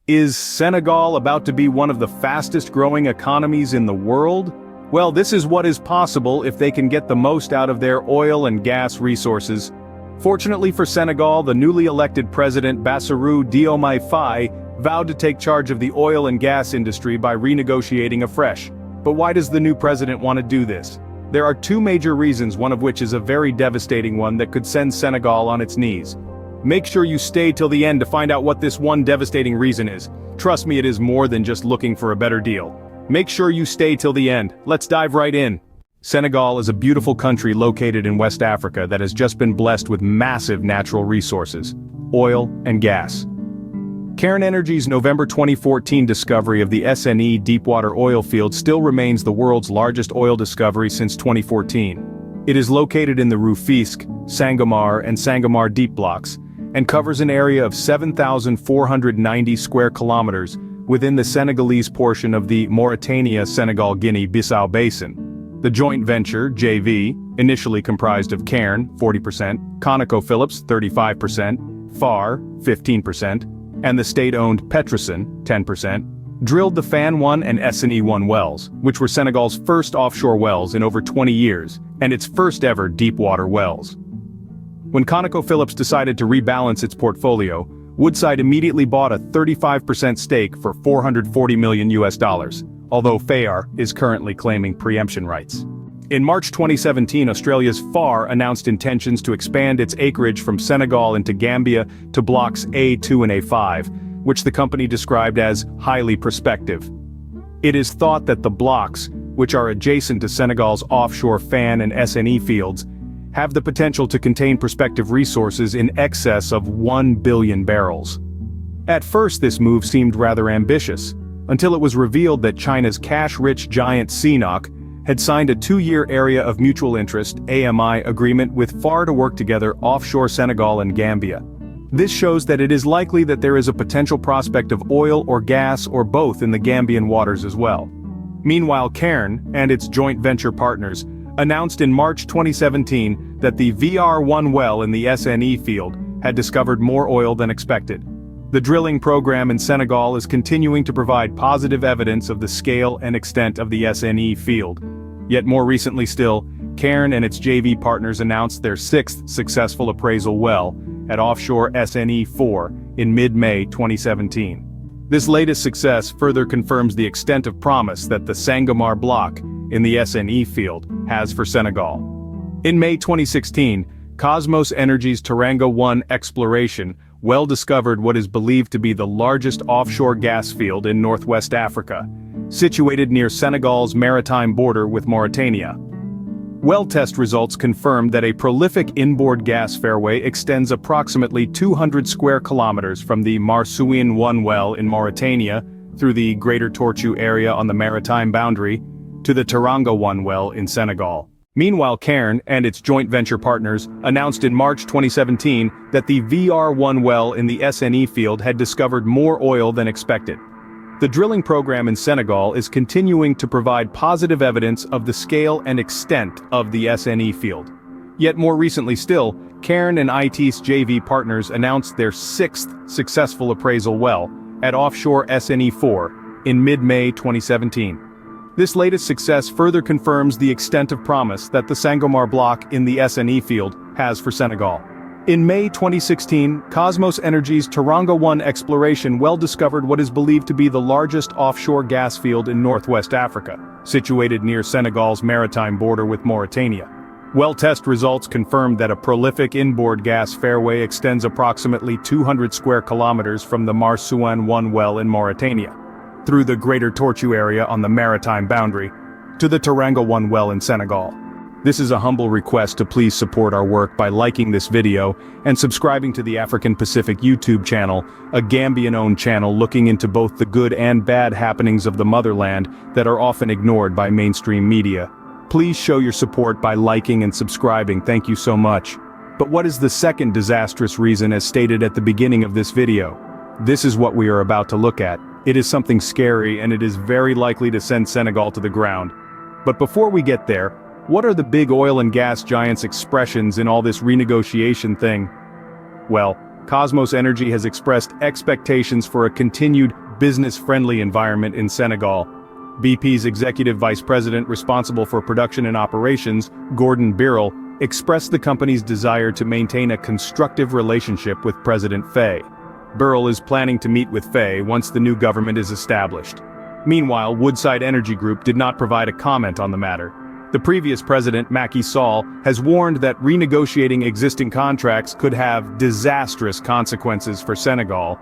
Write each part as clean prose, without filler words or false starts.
Is Senegal about to be one of the fastest growing economies in the world? Well, this is what is possible if they can get the most out of their oil and gas resources. Fortunately for Senegal, the newly elected president Bassirou Diomaye Faye vowed to take charge of the oil and gas industry by renegotiating afresh. But why does the new president want to do this? There are two major reasons, one of which is a very devastating one that could send Senegal on its knees. Make sure you stay till the end to find out what this one devastating reason is. Trust me, it is more than just looking for a better deal. Make sure you stay till the end. Let's dive right in. Senegal is a beautiful country located in West Africa that has just been blessed with massive natural resources, oil and gas. Cairn Energy's November 2014 discovery of the SNE deepwater oil field still remains the world's largest oil discovery since 2014. It is located in the Rufisque, Sangomar and Sangomar deep blocks, and covers an area of 7,490 square kilometers within the Senegalese portion of the Mauritania-Senegal-Guinea-Bissau Basin. The joint venture, JV, initially comprised of Cairn, 40%, ConocoPhillips, 35%, FAR, 15%, and the state-owned Petrosen, 10%, drilled the Fan 1 and SNE 1 wells, which were Senegal's first offshore wells in over 20 years, and its first-ever deep-water wells. When ConocoPhillips decided to rebalance its portfolio, Woodside immediately bought a 35% stake for $440 million, although FAR is currently claiming preemption rights. In March 2017, Australia's FAR announced intentions to expand its acreage from Senegal into Gambia to blocks A2 and A5, which the company described as highly prospective. It is thought that the blocks, which are adjacent to Senegal's offshore Fan and SNE fields, have the potential to contain prospective resources in excess of 1 billion barrels. At first, this move seemed rather ambitious, until it was revealed that China's cash-rich giant CNOOC had signed a 2-year Area of Mutual Interest (AMI) agreement with FAR to work together offshore Senegal and Gambia. This shows that it is likely that there is a potential prospect of oil or gas or both in the Gambian waters as well. Meanwhile, Cairn and its joint venture partners announced in March 2017 that the VR1 well in the SNE field had discovered more oil than expected. The drilling program in Senegal is continuing to provide positive evidence of the scale and extent of the SNE field. Yet more recently still, Cairn and its JV partners announced their 6th successful appraisal well at offshore SNE4 in mid-May 2017. This latest success further confirms the extent of promise that the Sangomar block in the SNE field has for Senegal. In May 2016, Kosmos Energy's Teranga 1 exploration well discovered what is believed to be the largest offshore gas field in northwest Africa, situated near Senegal's maritime border with Mauritania. Well test results confirmed that a prolific inboard gas fairway extends approximately 200 square kilometers from the Marsouin 1 well in Mauritania through the Greater Tortue area on the maritime boundary to the Teranga 1 well in Senegal. Meanwhile, Cairn and its joint venture partners announced in March 2017 that the VR1 well in the SNE field had discovered more oil than expected. The drilling program in Senegal is continuing to provide positive evidence of the scale and extent of the SNE field. Yet more recently still, Cairn and IT's JV partners announced their 6th successful appraisal well at offshore SNE4 in mid-May 2017. This latest success further confirms the extent of promise that the Sangomar block in the SNE field has for Senegal. In May 2016, Kosmos Energy's Teranga 1 exploration well discovered what is believed to be the largest offshore gas field in northwest Africa, situated near Senegal's maritime border with Mauritania. Well test results confirmed that a prolific inboard gas fairway extends approximately 200 square kilometers from the Marsouin 1 well in Mauritania, through the Greater Tortue area on the maritime boundary, to the Teranga 1 well in Senegal. This is a humble request to please support our work by liking this video and subscribing to the African Pacific YouTube channel, a Gambian-owned channel looking into both the good and bad happenings of the motherland that are often ignored by mainstream media. Please show your support by liking and subscribing, thank you so much. But what is the second disastrous reason as stated at the beginning of this video? This is what we are about to look at. It is something scary and it is very likely to send Senegal to the ground. But before we get there, what are the big oil and gas giants' expressions in all this renegotiation thing? Well, Cosmos Energy has expressed expectations for a continued business-friendly environment in Senegal. BP's executive vice president responsible for production and operations, Gordon Birrell, expressed the company's desire to maintain a constructive relationship with President Faye. Birrell is planning to meet with Faye once the new government is established. Meanwhile, Woodside Energy Group did not provide a comment on the matter. The previous president, Macky Sall, has warned that renegotiating existing contracts could have disastrous consequences for Senegal.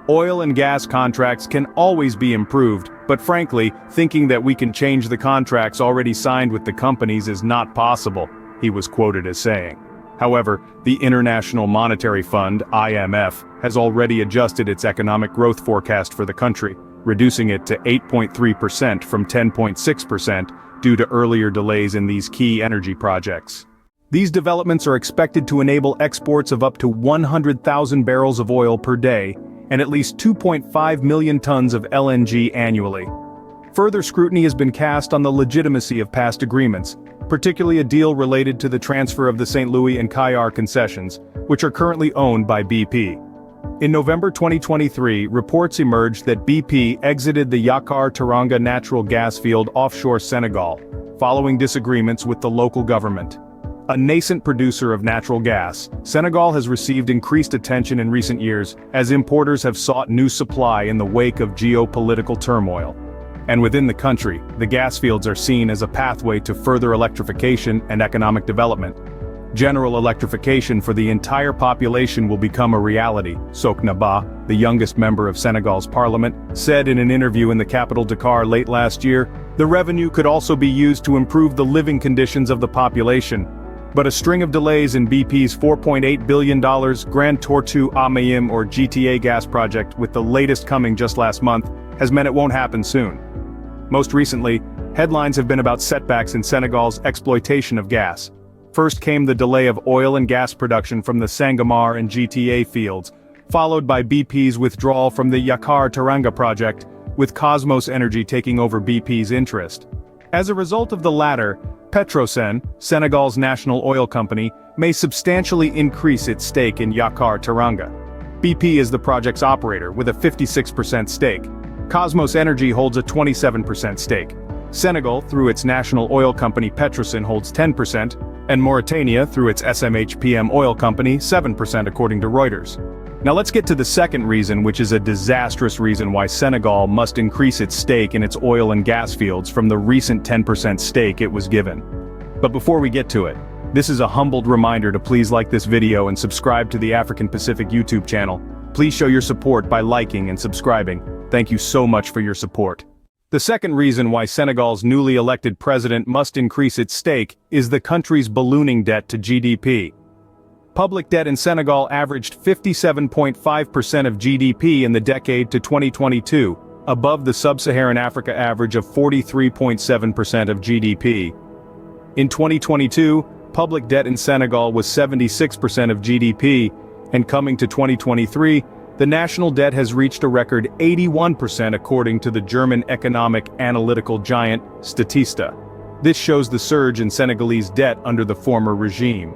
Oil and gas contracts can always be improved, but frankly, thinking that we can change the contracts already signed with the companies is not possible, he was quoted as saying. However, the International Monetary Fund, IMF, has already adjusted its economic growth forecast for the country, reducing it to 8.3% from 10.6% due to earlier delays in these key energy projects. These developments are expected to enable exports of up to 100,000 barrels of oil per day and at least 2.5 million tons of LNG annually. Further scrutiny has been cast on the legitimacy of past agreements, particularly a deal related to the transfer of the St. Louis and Kayar concessions, which are currently owned by BP. In November 2023, reports emerged that BP exited the Yakar Teranga natural gas field offshore Senegal, following disagreements with the local government. A nascent producer of natural gas, Senegal has received increased attention in recent years as importers have sought new supply in the wake of geopolitical turmoil. And within the country, the gas fields are seen as a pathway to further electrification and economic development. General electrification for the entire population will become a reality, Sokna Ba, the youngest member of Senegal's parliament, said in an interview in the capital Dakar late last year. The revenue could also be used to improve the living conditions of the population. But a string of delays in BP's $4.8 billion Grand Tortue Amayim or GTA gas project, with the latest coming just last month, has meant it won't happen soon. Most recently, headlines have been about setbacks in Senegal's exploitation of gas. First came the delay of oil and gas production from the Sangomar and GTA fields, followed by BP's withdrawal from the Yakar Teranga project, with Cosmos Energy taking over BP's interest. As a result of the latter, Petrosen, Senegal's national oil company, may substantially increase its stake in Yakar Teranga. BP is the project's operator with a 56% stake. Cosmos Energy holds a 27% stake. Senegal, through its national oil company Petrosen, holds 10%, and Mauritania, through its SMHPM oil company, 7% according to Reuters. Now let's get to the second reason, which is a disastrous reason why Senegal must increase its stake in its oil and gas fields from the recent 10% stake it was given. But before we get to it, this is a humbled reminder to please like this video and subscribe to the African Pacific YouTube channel. Please show your support by liking and subscribing. Thank you so much for your support. The second reason why Senegal's newly elected president must increase its stake is the country's ballooning debt to GDP. Public debt in Senegal averaged 57.5% of GDP in the decade to 2022, above the sub-Saharan Africa average of 43.7% of GDP. In 2022, public debt in Senegal was 76% of GDP, and coming to 2023, the national debt has reached a record 81% according to the German economic analytical giant Statista. This shows the surge in Senegalese debt under the former regime.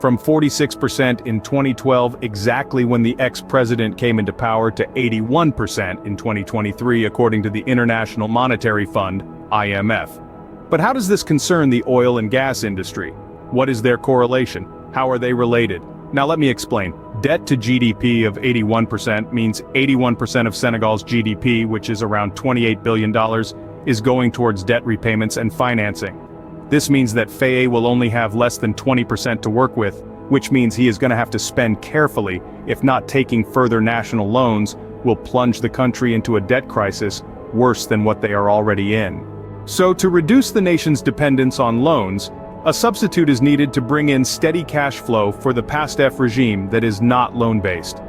From 46% in 2012, exactly when the ex-president came into power, to 81% in 2023 according to the International Monetary Fund, IMF. But how does this concern the oil and gas industry? What is their correlation? How are they related? Now let me explain. Debt to GDP of 81% means 81% of Senegal's GDP, which is around $28 billion, is going towards debt repayments and financing. This means that Faye will only have less than 20% to work with, which means he is going to have to spend carefully. If not, taking further national loans will plunge the country into a debt crisis worse than what they are already in. So to reduce the nation's dependence on loans, a substitute is needed to bring in steady cash flow for the PASTEF regime that is not loan-based.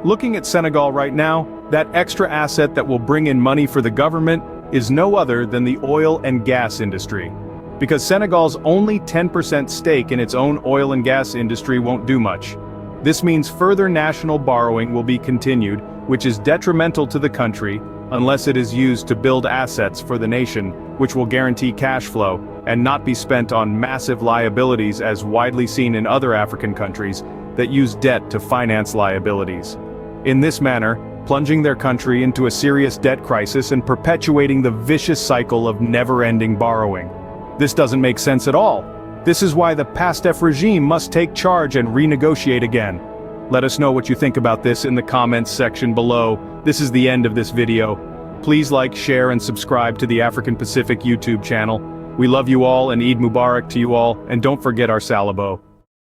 Looking at Senegal right now, that extra asset that will bring in money for the government is no other than the oil and gas industry. Because Senegal's only 10% stake in its own oil and gas industry won't do much. This means further national borrowing will be continued, which is detrimental to the country unless it is used to build assets for the nation, which will guarantee cash flow and not be spent on massive liabilities as widely seen in other African countries, that use debt to finance liabilities. In this manner, plunging their country into a serious debt crisis and perpetuating the vicious cycle of never-ending borrowing. This doesn't make sense at all. This is why the PASTEF regime must take charge and renegotiate again. Let us know what you think about this in the comments section below. This is the end of this video. Please like, share and subscribe to the African Pacific YouTube channel. We love you all and Eid Mubarak to you all, and don't forget our Salabo.